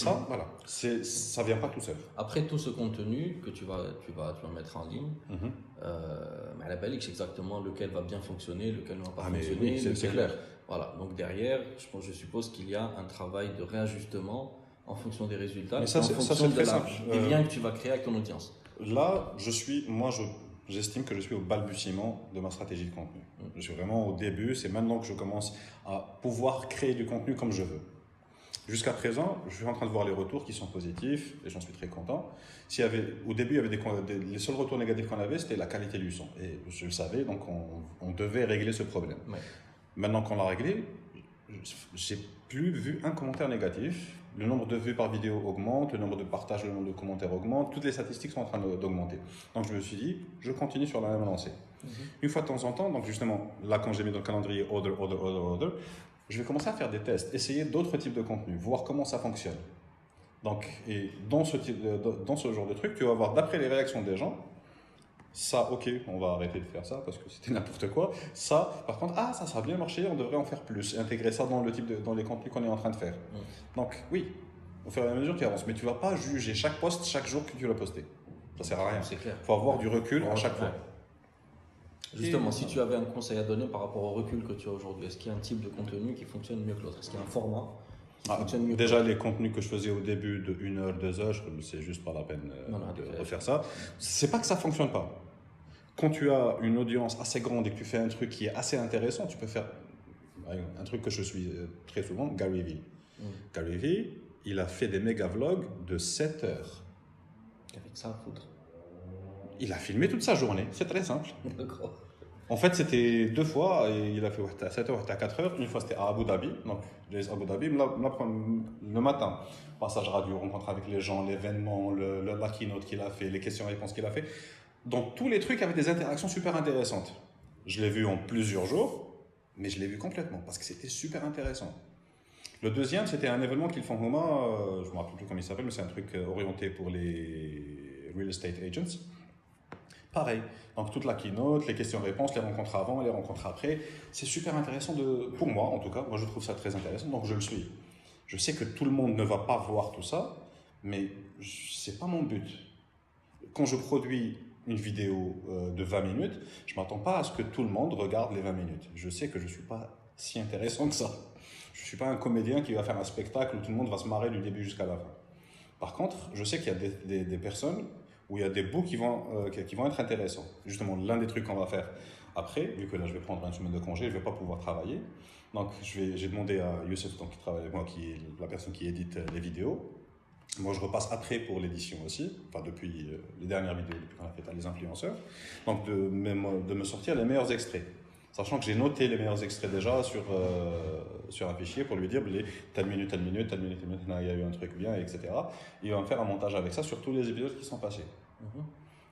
ça, voilà, ça vient pas tout seul. Après, tout ce contenu que tu vas mettre en ligne, mais à la balique, c'est exactement lequel va bien fonctionner, lequel ne va pas fonctionner. Oui, c'est clair. Voilà, donc derrière, je suppose qu'il y a un travail de réajustement en fonction des résultats, Mais et ça, en c'est fonction très simple. des liens que tu vas créer avec ton audience. Là, j'estime que je suis au balbutiement de ma stratégie de contenu. Je suis vraiment au début, c'est maintenant que je commence à pouvoir créer du contenu comme je veux. Jusqu'à présent, je suis en train de voir les retours qui sont positifs et j'en suis très content. Au début, il y avait les seuls retours négatifs qu'on avait, c'était la qualité du son. Et je le savais, donc on devait régler ce problème. Ouais. Maintenant qu'on l'a réglé, j'ai plus vu un commentaire négatif. Le nombre de vues par vidéo augmente, le nombre de partages, le nombre de commentaires augmente. Toutes les statistiques sont en train d'augmenter. Donc je me suis dit, je continue sur la même lancée. Une fois de temps en temps, donc justement, là quand j'ai mis dans le calendrier order, je vais commencer à faire des tests, essayer d'autres types de contenus, voir comment ça fonctionne. Donc, et dans ce genre de truc, tu vas voir, d'après les réactions des gens, ça, ok, on va arrêter de faire ça parce que c'était n'importe quoi. Ça, par contre, ça a bien marché, on devrait en faire plus, intégrer ça dans dans les contenus qu'on est en train de faire. Donc, oui, au fur et à mesure, tu avances, mais tu vas pas juger chaque post chaque jour que tu l'as posté. Ça sert à rien. C'est clair. Il faut avoir du recul à chaque fois. Justement, si tu avais un conseil à donner par rapport au recul que tu as aujourd'hui, est-ce qu'il y a un type de contenu qui fonctionne mieux que l'autre? Est-ce qu'il y a un format qui fonctionne mieux déjà, les contenus que je faisais au début de 1 heure, 2 heures, c'est juste pas la peine de refaire ça. C'est pas que ça fonctionne pas. Quand tu as une audience assez grande et que tu fais un truc qui est assez intéressant, tu peux faire un truc que je suis très souvent, Gary Vee. Gary Vee, il a fait des méga vlogs de 7 heures. avec ça à foutre? Il a filmé toute sa journée, c'est très simple. D'accord. En fait, c'était 2 fois, et il a fait à 7 heures, à 4 heures. Une fois, c'était à Abu Dhabi, donc les Abu Dhabi, le matin. Passage radio, rencontre avec les gens, l'événement, la keynote qu'il a fait, les questions-réponses qu'il a fait. Donc, tous les trucs avaient des interactions super intéressantes. Je l'ai vu en plusieurs jours, mais je l'ai vu complètement, parce que c'était super intéressant. Le deuxième, c'était un événement qu'ils font je ne me rappelle plus comment il s'appelle, mais c'est un truc orienté pour les real estate agents. Pareil, donc toute la keynote, les questions-réponses, les rencontres avant, les rencontres après, c'est super intéressant pour moi en tout cas, moi je trouve ça très intéressant, donc je le suis. Je sais que tout le monde ne va pas voir tout ça, mais c'est pas mon but. Quand je produis une vidéo de 20 minutes, je m'attends pas à ce que tout le monde regarde les 20 minutes. Je sais que je suis pas si intéressant que ça. Je suis pas un comédien qui va faire un spectacle où tout le monde va se marrer du début jusqu'à la fin. Par contre, je sais qu'il y a des personnes où il y a des bouts qui vont être intéressants. Justement, l'un des trucs qu'on va faire après, vu que là je vais prendre une semaine de congé, je ne vais pas pouvoir travailler. Donc j'ai demandé à Youssef, qui travaille avec moi, qui est la personne qui édite les vidéos. Moi je repasse après pour l'édition aussi, enfin depuis les dernières vidéos, depuis qu'on a fait les influenceurs. Donc de me sortir les meilleurs extraits. Sachant que j'ai noté les meilleurs extraits déjà sur un fichier pour lui dire telle minute, il y a eu un truc bien, etc. Et il va me faire un montage avec ça sur tous les épisodes qui sont passés.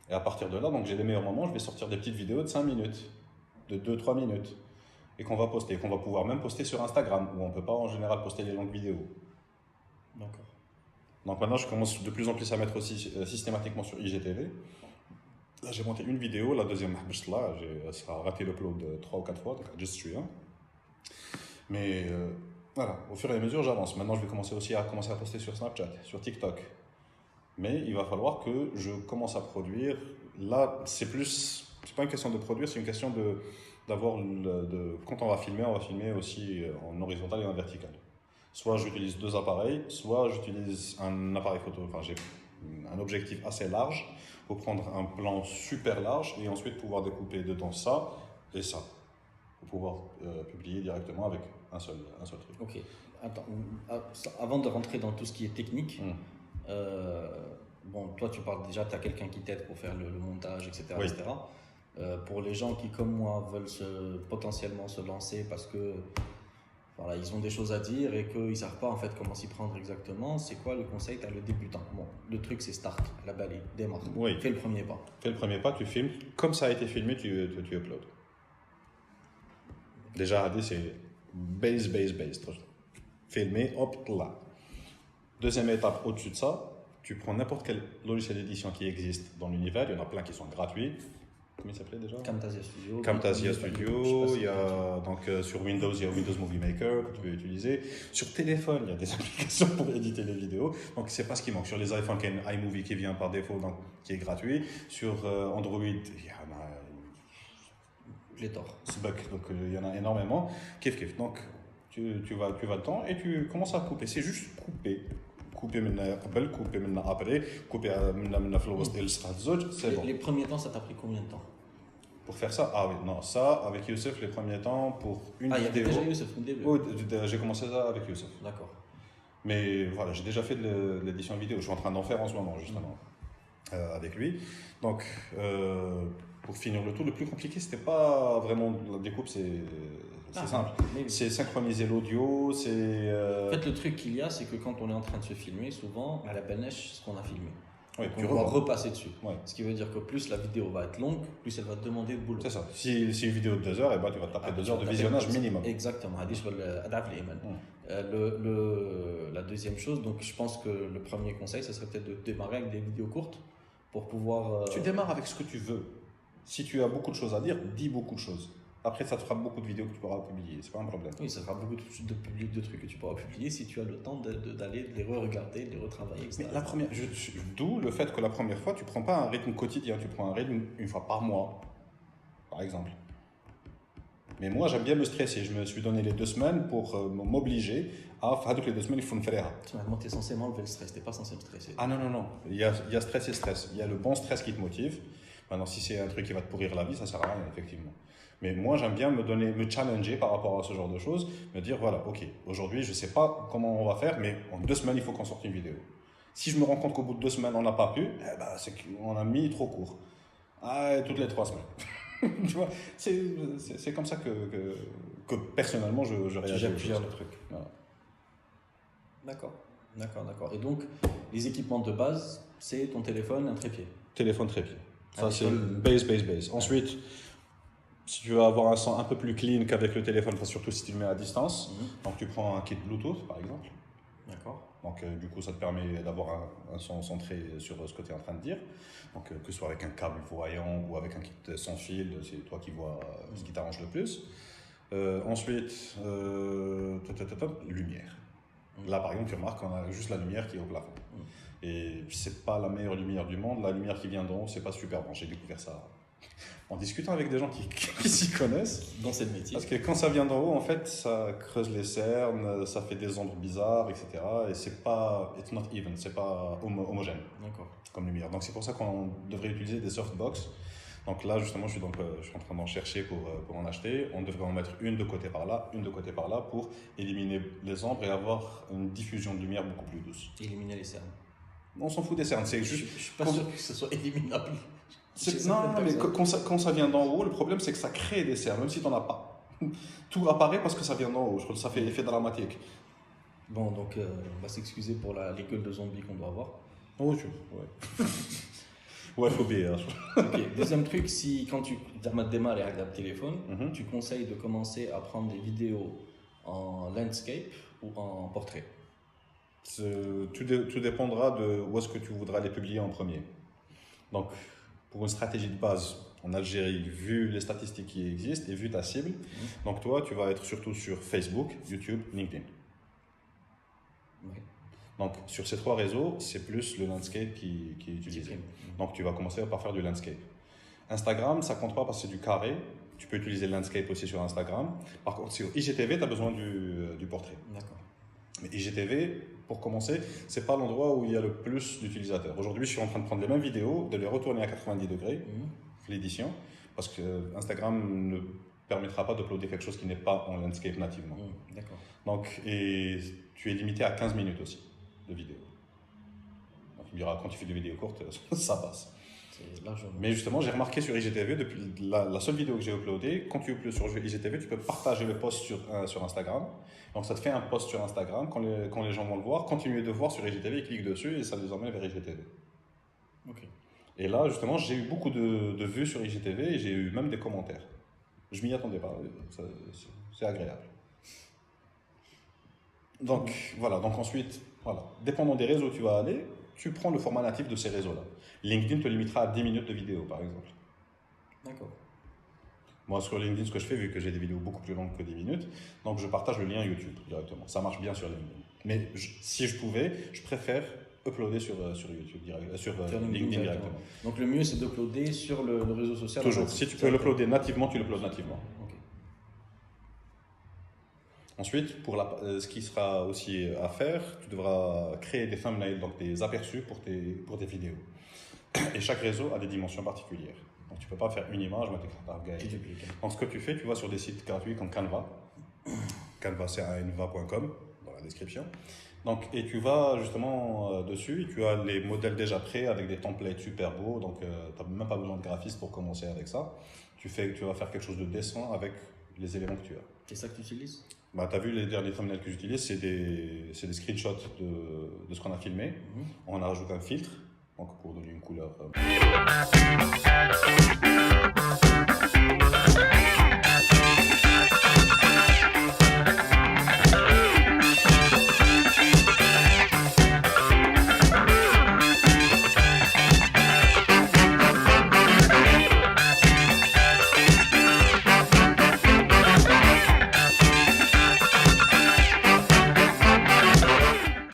Et à partir de là, donc j'ai les meilleurs moments, je vais sortir des petites vidéos de 5 minutes, de 2-3 minutes, et qu'on va poster, qu'on va pouvoir même poster sur Instagram, où on ne peut pas en général poster les longues vidéos. D'accord. Donc maintenant, je commence de plus en plus à mettre aussi systématiquement sur IGTV. Là, j'ai monté une vidéo, la deuxième, ça a raté l'upload 3 ou 4 fois, donc just suis un. Mais voilà, au fur et à mesure, j'avance. Maintenant, je vais commencer à poster sur Snapchat, sur TikTok. Mais il va falloir que je commence à produire. Là, c'est pas une question de produire, c'est une question quand on va filmer aussi en horizontal et en vertical. Soit j'utilise 2 appareils, soit j'utilise un appareil photo, enfin j'ai un objectif assez large pour prendre un plan super large et ensuite pouvoir découper dedans ça et ça pour pouvoir publier directement avec un seul truc. Ok. Attends, avant de rentrer dans tout ce qui est technique, bon, toi tu parles déjà, tu as quelqu'un qui t'aide pour faire le montage, etc. Oui. etc. Pour les gens qui, comme moi, veulent potentiellement se lancer parce que voilà, ils ont des choses à dire et qu'ils ne savent pas en fait comment s'y prendre exactement, c'est quoi le conseil? Tu as le débutant. Bon, le truc c'est start, la balaye, démarre. Oui. Fais le premier pas. Fais le premier pas, tu filmes. Comme ça a été filmé, tu uploads. Déjà, c'est base. Filmer, hop, là. Deuxième étape, au-dessus de ça, tu prends n'importe quel logiciel d'édition qui existe dans l'univers. Il y en a plein qui sont gratuits. comment il s'appelait déjà? Camtasia Studio. Camtasia Studio, il y a donc sur Windows, il y a Windows Movie Maker que tu peux utiliser. Sur téléphone, il y a des applications pour éditer les vidéos. Donc c'est pas ce qui manque. Sur les iPhones, il y a iMovie qui vient par défaut, donc qui est gratuit. Sur Android, il y en a pléthore. donc il y en a énormément. Kiff. Donc tu vas le temps et tu commences à couper. C'est juste couper. Couper maintenant قبل, couper maintenant après, couper maintenant في الوسط et الصفحة الزوج, c'est bon. Les premiers temps, ça t'a pris combien de temps? Pour faire ça, ah oui, non, ça avec Youssef les premiers temps pour une vidéo. Ah, il y avait déjà Youssef au début. Oh, j'ai commencé ça avec Youssef. D'accord. Mais voilà, j'ai déjà fait de l'édition vidéo. Je suis en train d'en faire en ce moment justement avec lui. Donc pour finir le tour, le plus compliqué, c'était pas vraiment la découpe, c'est simple. C'est synchroniser l'audio, c'est. En fait, le truc qu'il y a, c'est que quand on est en train de se filmer, souvent, à la benèche, ce qu'on a filmé. Ouais, on va repasser dessus. Ouais. Ce qui veut dire que plus la vidéo va être longue, plus elle va te demander de boulot. C'est ça. Si une vidéo de 2 heures, et ben, tu vas taper 2 heures de visionnage minimum. Exactement. La deuxième chose, donc je pense que le premier conseil, ce serait peut-être de démarrer avec des vidéos courtes pour pouvoir. Tu démarres avec ce que tu veux. Si tu as beaucoup de choses à dire, dis beaucoup de choses. Après, ça te fera beaucoup de vidéos que tu pourras publier, c'est pas un problème. Oui, ça fera beaucoup de trucs que tu pourras publier si tu as le temps d'aller les re-regarder, de les retravailler, etc. Mais la première, d'où le fait que la première fois, tu prends pas un rythme quotidien, tu prends un rythme une fois par mois, par exemple. Mais moi, j'aime bien me stresser. Je me suis donné les 2 semaines pour m'obliger à faire les 2 semaines, il faut me faire. Tu es censé m'enlever le stress, tu n'es pas censé me stresser. Ah non. Il y a stress et stress. Il y a le bon stress qui te motive. Maintenant, si c'est un truc qui va te pourrir la vie, ça sert à rien, effectivement. Mais moi, j'aime bien me challenger par rapport à ce genre de choses, me dire, voilà, ok, aujourd'hui, je ne sais pas comment on va faire, mais en 2 semaines, il faut qu'on sorte une vidéo. Si je me rends compte qu'au bout de 2 semaines, on n'a pas pu, c'est qu'on a mis trop court. Toutes les 3 semaines. Tu vois, c'est comme ça que personnellement, je réagis au le truc. Voilà. D'accord. Et donc, les équipements de base, c'est ton téléphone, un trépied. Téléphone, trépied. Ça, c'est base. Ensuite, si tu veux avoir un son un peu plus clean qu'avec le téléphone, surtout si tu le mets à distance, donc tu prends un kit Bluetooth par exemple. D'accord. Donc du coup, ça te permet d'avoir un son centré sur ce que tu es en train de dire. Donc que ce soit avec un câble voyant ou avec un kit sans fil, c'est toi qui vois ce qui t'arrange le plus. Ensuite, lumière. Là, par exemple, tu remarques qu'on a juste la lumière qui est au plafond. Et c'est pas la meilleure lumière du monde. La lumière qui vient d'en haut, c'est pas super bon. J'ai découvert ça en discutant avec des gens qui s'y connaissent. Dans ce métier. Parce que quand ça vient d'en haut, en fait, ça creuse les cernes, ça fait des ombres bizarres, etc. Et c'est pas, it's not even, c'est pas homogène. D'accord. Comme lumière. Donc c'est pour ça qu'on devrait utiliser des softbox. Donc là, justement, je suis en train d'en chercher pour en acheter. On devrait en mettre une de côté par là, une de côté par là, pour éliminer les ombres et avoir une diffusion de lumière beaucoup plus douce. Éliminer les cernes. On s'en fout des cernes, c'est juste. Je suis pas sûr que ce soit éliminable. Non, mais quand ça vient d'en haut, le problème c'est que ça crée des cernes, même si tu n'en as pas. Tout apparaît parce que ça vient d'en haut. Je trouve que ça fait effet dramatique. Bon, donc on va s'excuser pour les gueules de zombies qu'on doit avoir. Oh, ouais. Ouais, faut bien. Ok, deuxième truc, si quand tu démarres avec le téléphone, tu conseilles de commencer à prendre des vidéos en landscape ou en portrait. Tout dépendra de où est-ce que tu voudras les publier en premier. Donc, pour une stratégie de base en Algérie, vu les statistiques qui existent et vu ta cible, donc toi, tu vas être surtout sur Facebook, YouTube, LinkedIn. Oui. Donc, sur ces 3 réseaux, c'est plus le landscape qui est utilisé. Donc, tu vas commencer par faire du landscape. Instagram, ça compte pas parce que c'est du carré. Tu peux utiliser le landscape aussi sur Instagram. Par contre, sur IGTV, tu as besoin du portrait. D'accord. Mais IGTV, pour commencer, c'est pas l'endroit où il y a le plus d'utilisateurs. Aujourd'hui, je suis en train de prendre les mêmes vidéos, de les retourner à 90 degrés, l'édition, parce que Instagram ne permettra pas d'uploader quelque chose qui n'est pas en landscape nativement. D'accord. Donc, et tu es limité à 15 minutes aussi de vidéo. Donc, il y aura, quand tu fais des vidéos courtes, ça passe. Mais justement, j'ai remarqué sur IGTV, depuis la seule vidéo que j'ai uploadée, quand tu uploades sur IGTV, tu peux partager le post sur Instagram. Donc ça te fait un post sur Instagram. Quand les gens vont le voir, continuez de voir sur IGTV, ils cliquent dessus et ça les emmène vers IGTV. Ok. Et là, justement, j'ai eu beaucoup de vues sur IGTV et j'ai eu même des commentaires. Je m'y attendais pas. C'est agréable. Donc voilà. Donc ensuite, voilà. Dépendant des réseaux où tu vas aller, tu prends le format natif de ces réseaux-là. LinkedIn te limitera à 10 minutes de vidéo, par exemple. D'accord. Moi, sur LinkedIn, ce que je fais, vu que j'ai des vidéos beaucoup plus longues que 10 minutes, donc je partage le lien YouTube directement. Ça marche bien sur LinkedIn. Mais si je pouvais, je préfère uploader sur YouTube, sur LinkedIn directement. Donc le mieux, c'est d'uploader sur le réseau social. Toujours. Si tu peux l'uploader nativement, tu l'uploades nativement. Ok. Ensuite, ce qui sera aussi à faire, tu devras créer des thumbnails, donc des aperçus pour tes vidéos. Et chaque réseau a des dimensions particulières. Donc tu ne peux pas faire une image, mettre donc ce que tu fais, tu vas sur des sites gratuits comme Canva. Canva, c'est canva.com dans la description. Donc, et tu vas justement dessus, et tu as les modèles déjà prêts avec des templates super beaux. Donc tu n'as même pas besoin de graphiste pour commencer avec ça. Tu vas faire quelque chose de décent avec les éléments que tu as. C'est ça que tu utilises? Bah, tu as vu les derniers thumbnails que j'utilise, c'est des screenshots de ce qu'on a filmé. On a rajouté un filtre donc pour donner une couleur.